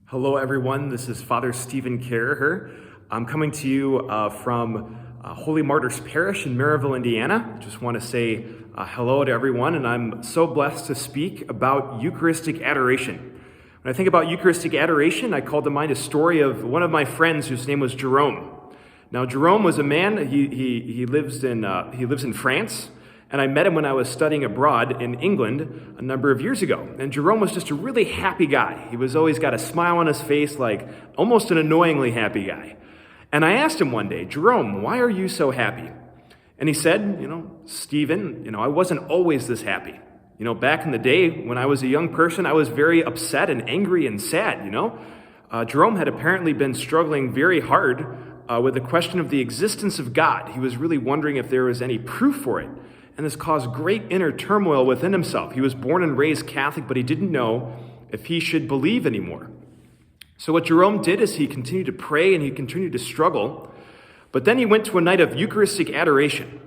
Hello, everyone. This is Father Stephen Caraher. I'm coming to you from Holy Martyrs Parish in Maryville, Indiana. Just want to say hello to everyone, and I'm so blessed to speak about Eucharistic Adoration. When I think about Eucharistic Adoration, I call to mind a story of one of my friends whose name was Jerome. Now, Jerome was a man. He lives in France. And I met him when I was studying abroad in England a number of years ago. And Jerome was just a really happy guy. He was always got a smile on his face, like almost an annoyingly happy guy. And I asked him one day, Jerome, why are you so happy? And he said, Stephen, I wasn't always this happy. Back in the day when I was a young person, I was very upset and angry and sad, Jerome had apparently been struggling very hard with the question of the existence of God. He was really wondering if there was any proof for it. And this caused great inner turmoil within himself. He was born and raised Catholic, but he didn't know if he should believe anymore. So what Jerome did is he continued to pray and he continued to struggle. But then he went to a night of Eucharistic Adoration.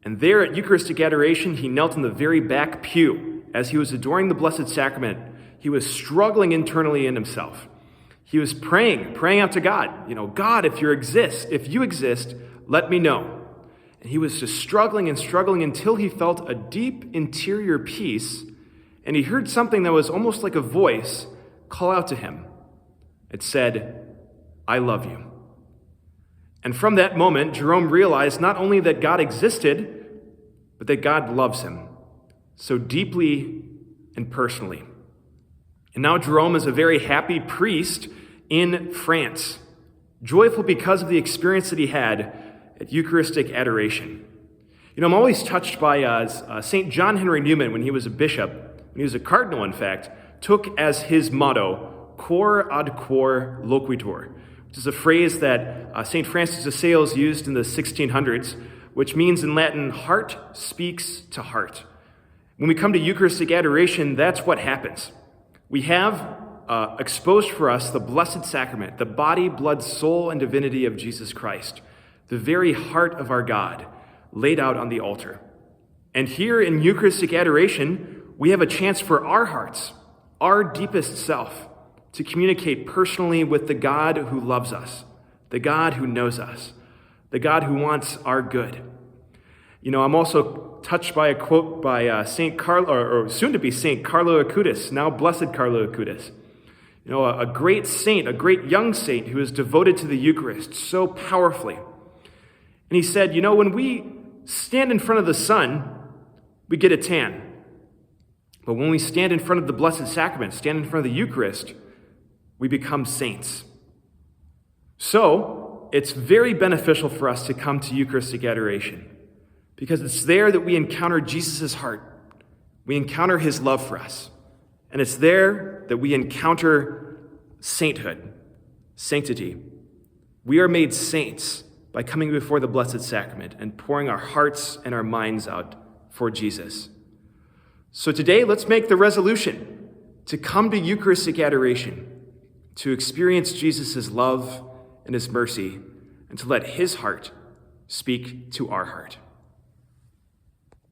And there at Eucharistic Adoration, he knelt in the very back pew. As he was adoring the Blessed Sacrament, he was struggling internally in himself. He was praying out to God. God, if you exist, let me know. And he was just struggling until he felt a deep interior peace, and he heard something that was almost like a voice call out to him. It said, "I love you." And from that moment, Jerome realized not only that God existed, but that God loves him so deeply and personally. And now Jerome is a very happy priest in France, joyful because of the experience that he had at Eucharistic Adoration. I'm always touched by St. John Henry Newman when he was a bishop, when he was a cardinal, in fact, took as his motto, cor ad cor loquitur, which is a phrase that St. Francis de Sales used in the 1600s, which means in Latin, heart speaks to heart. When we come to Eucharistic Adoration, that's what happens. We have exposed for us the Blessed Sacrament, the body, blood, soul, and divinity of Jesus Christ, the very heart of our God, laid out on the altar. And here in Eucharistic Adoration, we have a chance for our hearts, our deepest self, to communicate personally with the God who loves us, the God who knows us, the God who wants our good. I'm also touched by a quote by St. Carlo, or soon to be St. Carlo Acutis, now Blessed Carlo Acutis. A great saint, a great young saint who is devoted to the Eucharist so powerfully. And he said, when we stand in front of the sun, we get a tan. But when we stand in front of the Blessed Sacrament, stand in front of the Eucharist, we become saints. So, it's very beneficial for us to come to Eucharistic Adoration, because it's there that we encounter Jesus' heart. We encounter his love for us. And it's there that we encounter sainthood, sanctity. We are made saints by coming before the Blessed Sacrament and pouring our hearts and our minds out for Jesus. So today, let's make the resolution to come to Eucharistic Adoration, to experience Jesus' love and his mercy, and to let his heart speak to our heart.